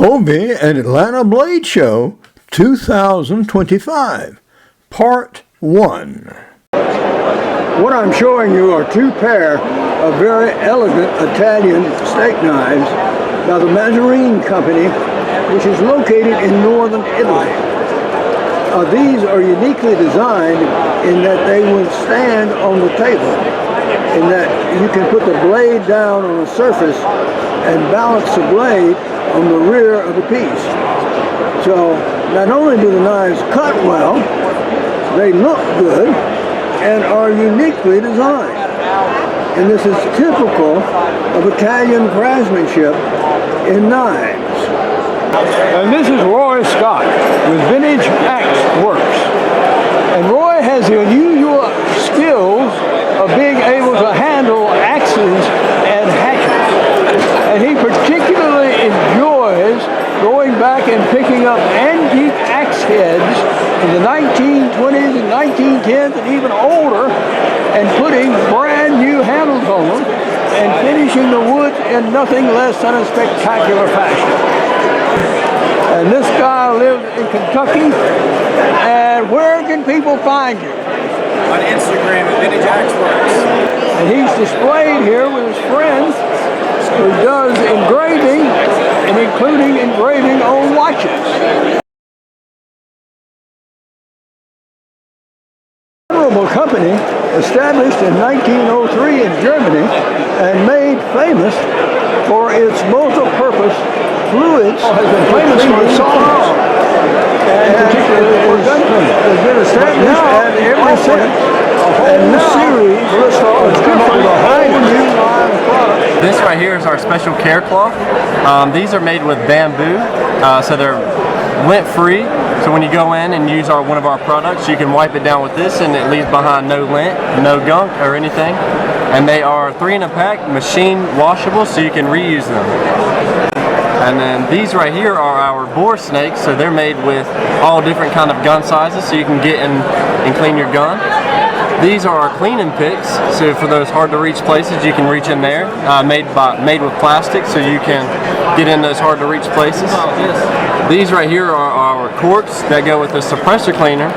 Hovey and Atlanta Blade Show 2025, Part 1. What I'm showing you are two pair of very elegant Italian steak knives by the Mazzarine Company, which is located in northern Italy. These are uniquely designed in that they will stand on the table, in that you can put the blade down on a surface and balance the blade on the rear of the piece. So not only do the knives cut well, they look good and are uniquely designed. And this is typical of Italian craftsmanship in knives. And this is Roy Scott with Vintage Axe Works. And Roy has the unusual skills of being able to handle axes and hatchets. And he particularly enjoys going back and picking up antique axe heads from the 1920s and 1910s and even older and putting brand new handles on them and finishing the wood in nothing less than a spectacular fashion. And this guy lives in Kentucky. And where can people find you? On Instagram at Vintage Axe Works. And he's displayed here with his friends who does engraving, and including engraving on watches. Honorable company established in 1903 in Germany and made famous for its multi-purpose fluids, has been famous for its songs, and particularly for gun cleaning. Has been established and ever since a whole series of different whole new line of products. This right here is our special care cloth. These are made with bamboo, so they're lint-free. So when you go in and use one of our products, you can wipe it down with this and it leaves behind no lint, no gunk or anything. And they are 3 in a pack, machine washable, so you can reuse them. And then these right here are our bore snakes, so they're made with all different kind of gun sizes, so you can get in and clean your gun. These are our cleaning picks, so for those hard to reach places, you can reach in there. Made with plastic, so you can get in those hard to reach places. These right here are our corks that go with the suppressor cleaner,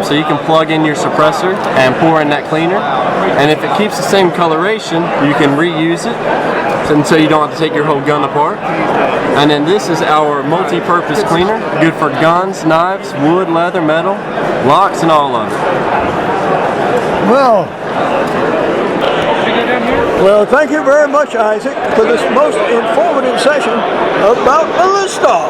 so you can plug in your suppressor and pour in that cleaner. And if it keeps the same coloration, you can reuse it, and so you don't have to take your whole gun apart. And then this is our multi-purpose cleaner, good for guns, knives, wood, leather, metal, locks, and all of it. Well, thank you very much, Isaac, for this most informative session about Ballista.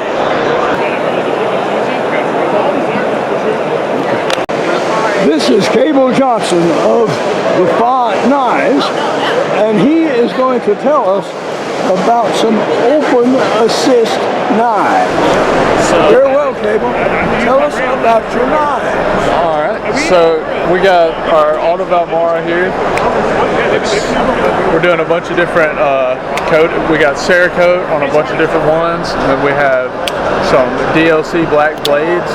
This is Cable Johnson of the Fine Knives, and he is going to tell us about some open assist knives. Very well, Cable. Tell us about your knives. All right, so we got our Auto Valmara here. We're doing a bunch of different coat. We got Cerakote on a bunch of different ones, and then we have some DLC black blades,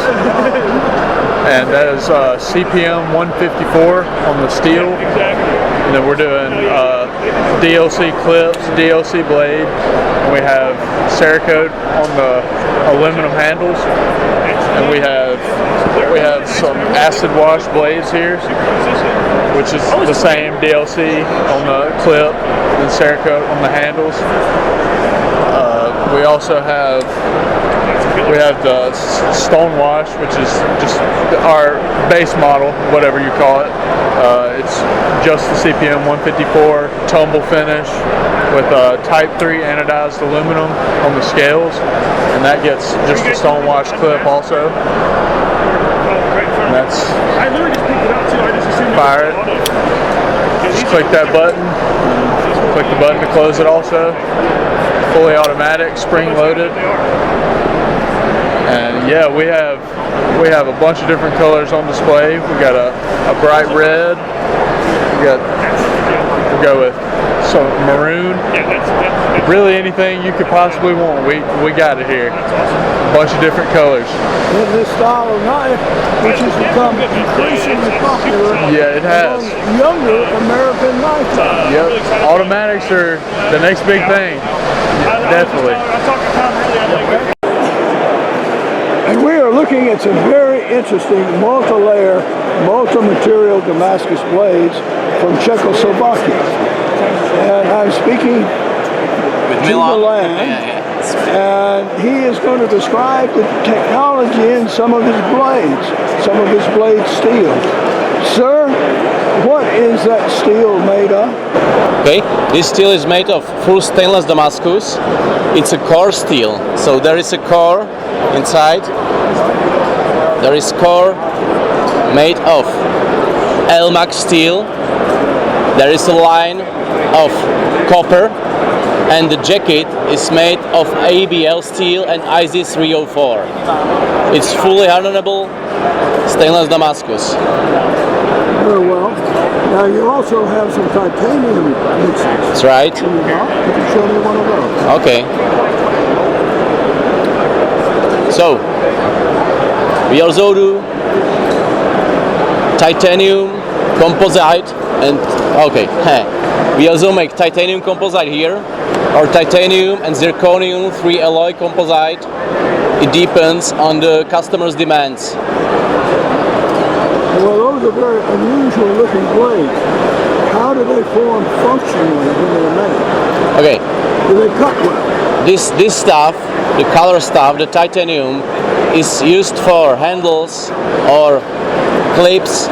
and that is CPM 154 on the steel. And then we're doing DLC clips, DLC blade, and we have Cerakote on the aluminum handles, and we have some acid wash blades here, which is the same DLC on the clip and Cerakote on the handles. We also have the stone wash, which is just our base model, whatever you call it. It's just the CPM 154 tumble finish with type 3 anodized aluminum on the scales, and that gets just a stone wash clip also. And that's fire it. Just click that button, and click the button to close it also. Fully automatic, spring loaded. And yeah, we have a bunch of different colors on display. We got a bright red. We'll go with some maroon. Really anything you could possibly want, we got it here. A bunch of different colors. In this style of knife, which has become increasingly popular. Yeah, it has. Among younger American knife types. Yep. Automatics are the next big thing. Yeah, definitely. Okay. looking at some very interesting multi-layer, multi-material Damascus blades from Czechoslovakia. And I'm speaking to Milan. And he is going to describe the technology in some of his blade steel. Sir, what is that steel made of? Okay, this steel is made of full stainless Damascus. It's a core steel, so there is a core inside. There is core made of LMAX steel. There is a line of copper, and the jacket is made of ABL steel and IZ304. It's fully hardenable stainless Damascus. Very well. Now you also have some titanium mixes. That's right. You can show me one of those. Okay. So, we also do titanium composite and we also make titanium composite here, or titanium and zirconium 3 alloy composite. It depends on the customer's demands. Well, those are very unusual looking blades. How do they form functionally when they're made? Okay. Do they cut well? This stuff, the color stuff, the titanium, is used for handles or clips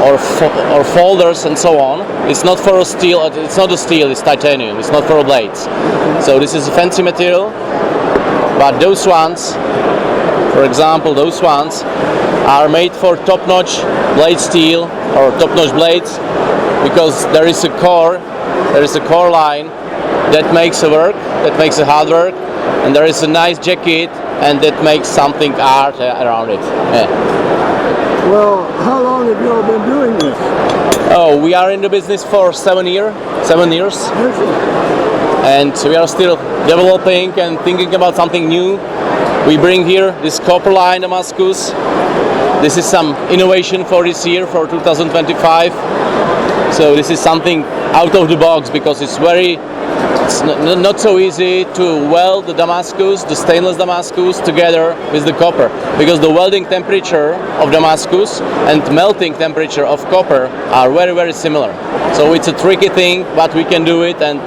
or folders and so on. It's not for a steel. It's not a steel. It's titanium. It's not for blades. So this is a fancy material. But those ones, for example, those ones are made for top-notch blade steel or top-notch blades, because there is a core line that makes a work, that makes a hard work, and there is a nice jacket, and that makes something art around it. Yeah. Well, how long have you all been doing this? Oh, we are in the business for 7 years, and we are still developing and thinking about something new. We bring here this copper line Damascus. This is some innovation for this year, for 2025. So this is something out of the box, because it's not so easy to weld the Damascus, the stainless Damascus, together with the copper, because the welding temperature of Damascus and melting temperature of copper are very, very similar. So it's a tricky thing, but we can do it, and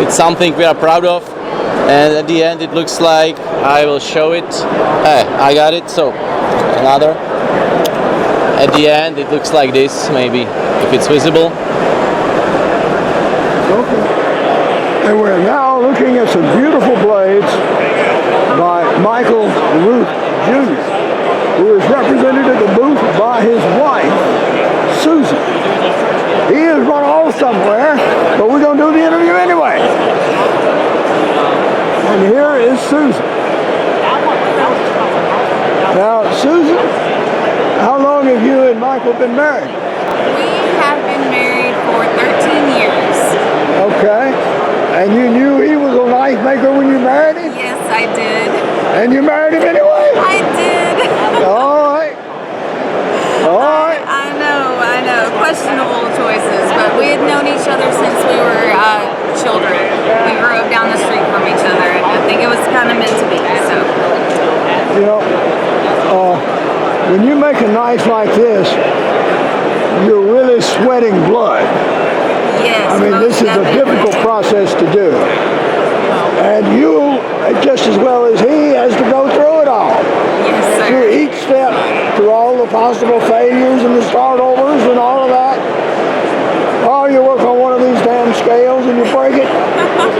it's something we are proud of. And at the end it looks like, I will show it. I got it. So another. At the end it looks like this, maybe, if it's visible. Okay. And we're now looking at some beautiful blades by Michael Ruth Jr., who is represented at the booth by his wife, Susan. He has run off somewhere, but we're going to do the interview anyway. And here is Susan. Now, Susan, how long have you and Michael been married? We have been married for 13 years. Okay. And you knew he was a knife maker when you married him? Yes, I did. And you married him anyway? I did. All right. All right. I know. Questionable choices, but we had known each other since we were children. We grew up down the street from each other, and I think it was kind of meant to be, so. You know, when you make a knife like this, you're really sweating blood. Yes. I mean, this is a difficult process to do. And you, just as well as he, has to go through it all. Yes, sir. Through each step, through all the possible failures and the startovers and all of that. Oh, you work on one of these damn scales and you break it.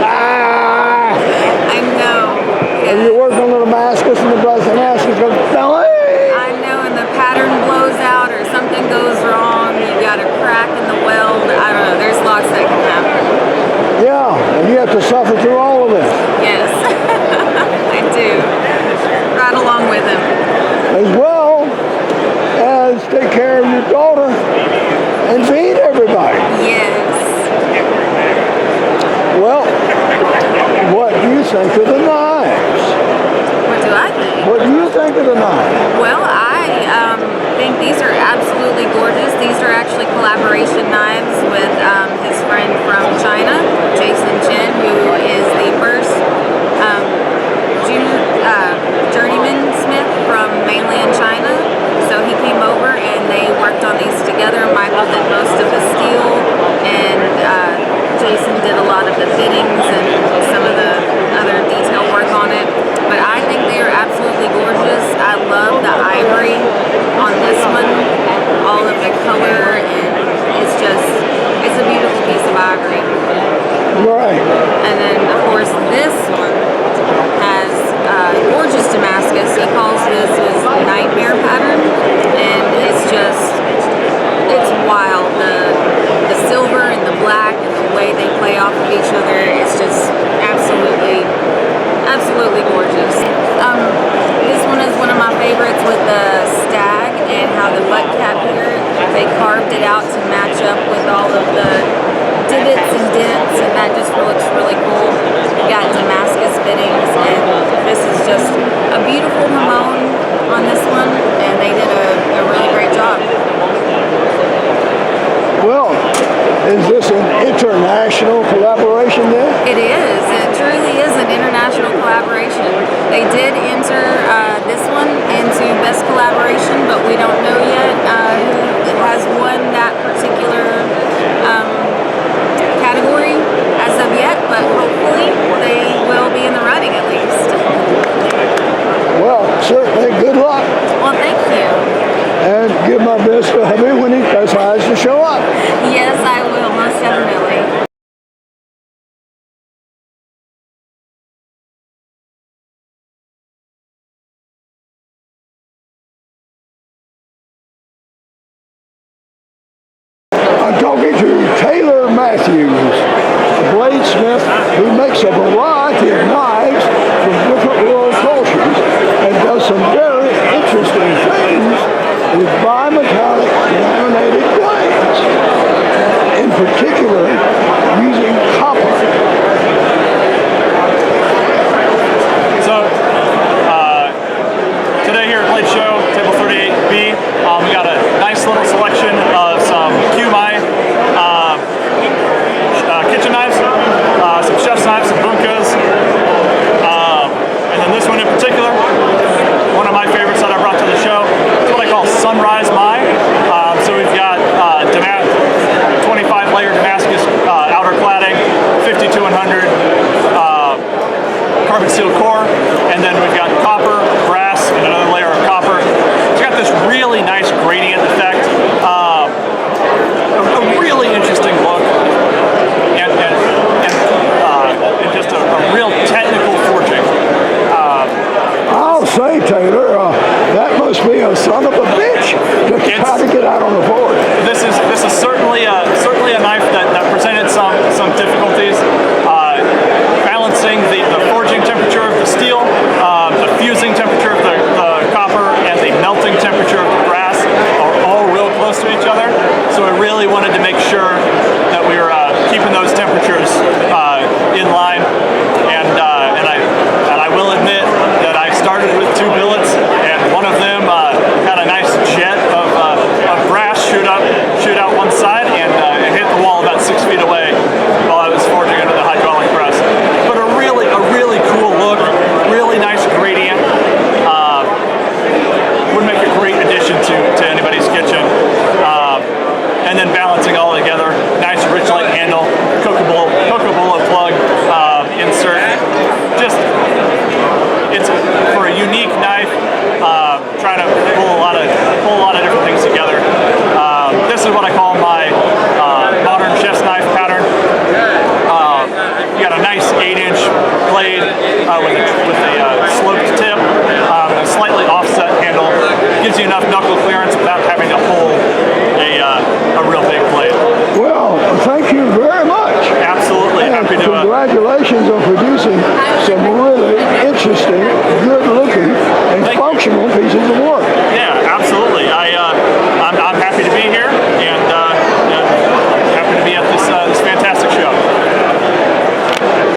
I know. And you work on the Damascus and the Damascus goes, I know, and the pattern blows out or something goes wrong. You got a crack in the weld. I don't know. There's lots that can happen. yeah, and you have to suffer through all of this. Yes, I do. Right along with him. As well as take care of your daughter and feed everybody. Yes. Well, what do you think of the knives? What do I think? What do you think of the knives? Well, I think these are absolutely gorgeous. These are actually collaboration knives with his friend from China, Jason Chen, who is the first journeyman smith from mainland China. I'm talking to Taylor Matthews, a bladesmith who makes a variety of knives from different world cultures and does some very interesting things with bimetallic laminated blades, in particular using copper. So, today here at Blade Show, table 38B, we got a nice little selection of some Hovey kitchen knives, some chef's knives, some bunkas, and then this one in particular, one of my favorites that I brought to the show. It's what I call Sunrise Mai. So we've got 25 layer Damascus outer cladding, 5200 carbon steel core, and then we've got copper, brass, and another layer of copper. It's got this really nice gradient effect, a really interesting look, and just a real technical forging. I'll say, Taylor, that must be a son of a bitch to try to get out on the board. This is certainly a knife that presented some difficulties. Balancing the forging temperature of the steel, the fusing temperature of the copper, and the melting temperature of the brass are all real close to each other. So I really wanted to make sure that we were keeping those temperatures in line. And I will admit that I started with 2 billets, and one of them had a nice jet of brass shoot out one side and hit the wall about 6 feet away while I was forging under the hydraulic press. But a really cool look, really nice gradient. Would make a great addition to anybody's kitchen. And then balancing all together, nice rich light handle, Coca-Cola plug insert. Just, it's for a unique knife, trying to pull a lot of different things together. This is what I call my modern chef's knife pattern. You got a nice 8-inch blade with